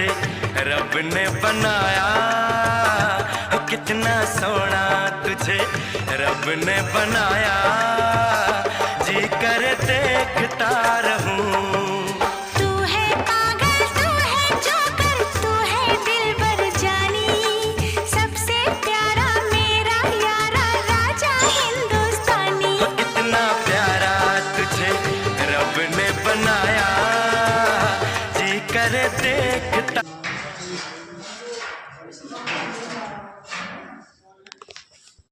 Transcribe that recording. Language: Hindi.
तुझे रब ने बनाया, कितना सोना तुझे रब ने बनाया, जी कर देखता रहूं। तू है पागल, तू है जोकर, तू है दिलबर जानी, सबसे प्यारा मेरा यारा राजा हिंदुस्तानी। कितना प्यारा तुझे रब ने बनाया, जी कर देखता।